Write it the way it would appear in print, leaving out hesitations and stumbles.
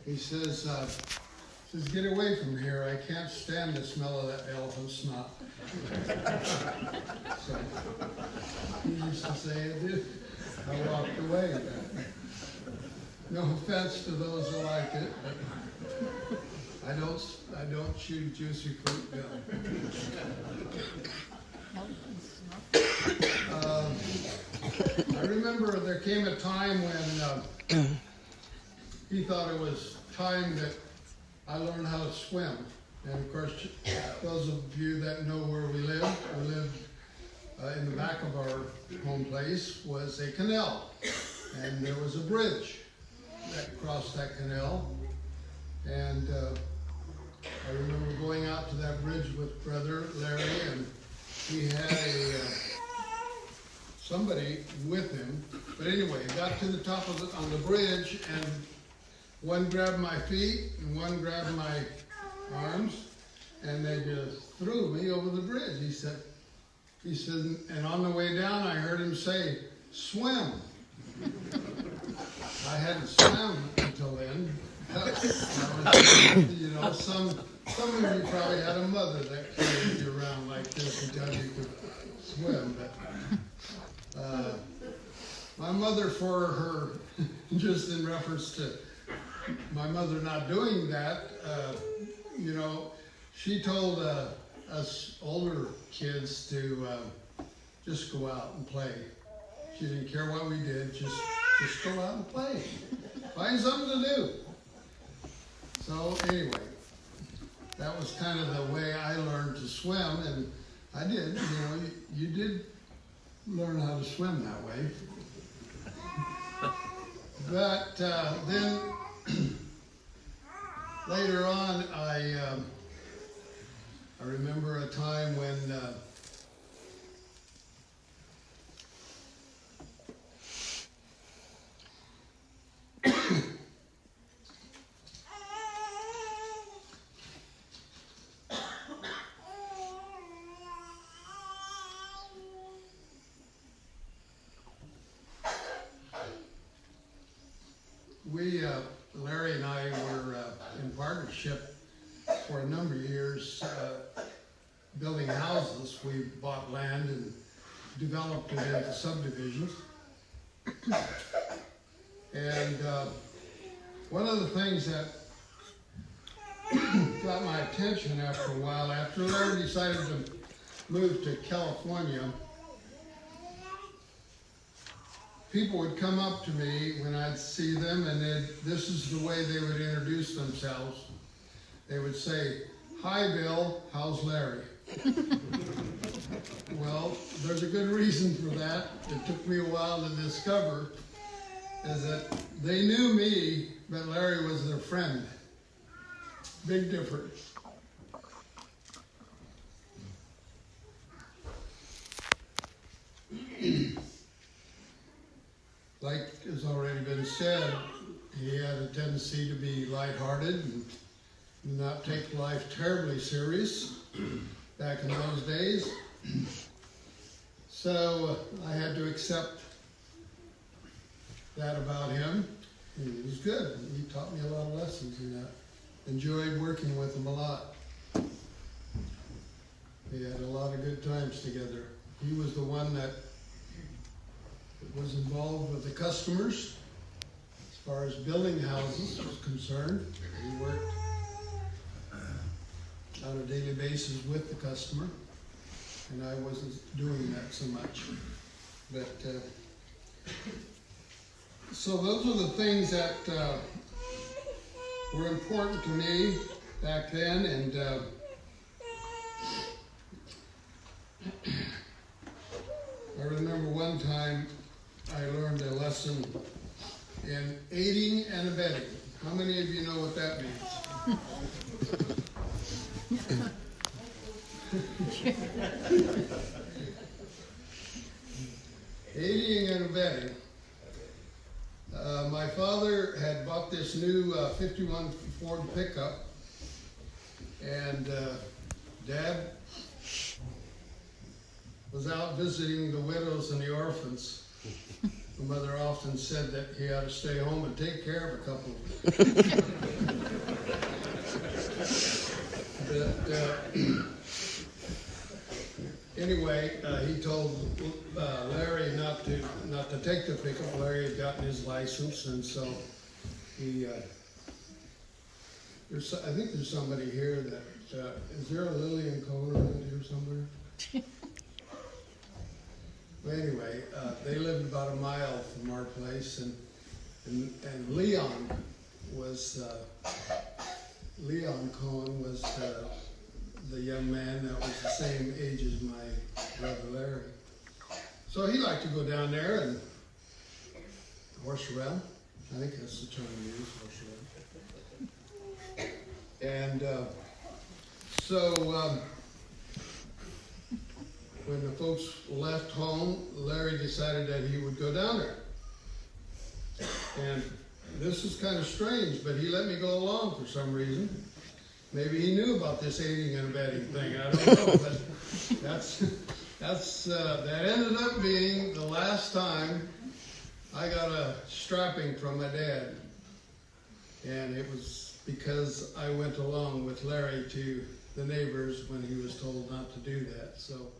He says, get away from here. I can't stand the smell of that elephant snot. So he used to say it did. I walked away. No offense to those who like it, but I don't chew juicy fruit gum. I remember there came a time when he thought it was time that I learned how to swim. And of course, those of you that know where we lived in the back of our home place was a canal. And there was a bridge that crossed that canal. And I remember going out to that bridge with Brother Larry, and he had somebody with him. But anyway, got to the top of on the bridge, and one grabbed my feet and one grabbed my arms, and they just threw me over the bridge. He said, and on the way down, I heard him say, "Swim." I hadn't swam until then. You know, some of you probably had a mother that carried you around like this until you could swim. But my mother, for her, just in reference to my mother not doing that, you know, she told us older kids to just go out and play. She didn't care what we did, just go out and play. Find something to do. So anyway, that was kind of the way I learned to swim, and I did. You know, you did learn how to swim that way. But then later on, I remember a time when Larry and I were in partnership for a number of years building houses. We bought land and developed it into subdivisions. And one of the things that got my attention after a while, after Larry decided to move to California, people would come up to me when I'd see them, and this is the way they would introduce themselves. They would say, "Hi, Bill, how's Larry?" Well, there's a good reason for that. It took me a while to discover, is that they knew me, but Larry was their friend. Big difference. Like has already been said, he had a tendency to be lighthearted and not take life terribly serious back in those days. So I had to accept that about him. He was good. He taught me a lot of lessons in that. Enjoyed working with him a lot. We had a lot of good times together. He was the one that was involved with the customers as far as building houses was concerned. He worked on a daily basis with the customer, and I wasn't doing that so much. But so those are the things that were important to me back then, and I remember one time I learned a lesson in aiding and abetting. How many of you know what that means? Aiding and abetting. My father had bought this new 51 Ford pickup, and Dad was out visiting the widows and the orphans. My mother often said that he ought to stay home and take care of a couple. Anyway, he told Larry not to take the pickup. Larry had gotten his license, and so he. I think there's somebody here that is there a Lillian Koehn around here somewhere? Well, anyway, they lived about a mile from our place, and Leon Koehn was the young man that was the same age as my brother Larry. So he liked to go down there and horse around. I think that's the term we use, horse around. And when the folks left home, Larry decided that he would go down there. And this is kind of strange, but he let me go along for some reason. Maybe he knew about this aiding and abetting thing. I don't know, but that ended up being the last time I got a strapping from my dad. And it was because I went along with Larry to the neighbors when he was told not to do that. So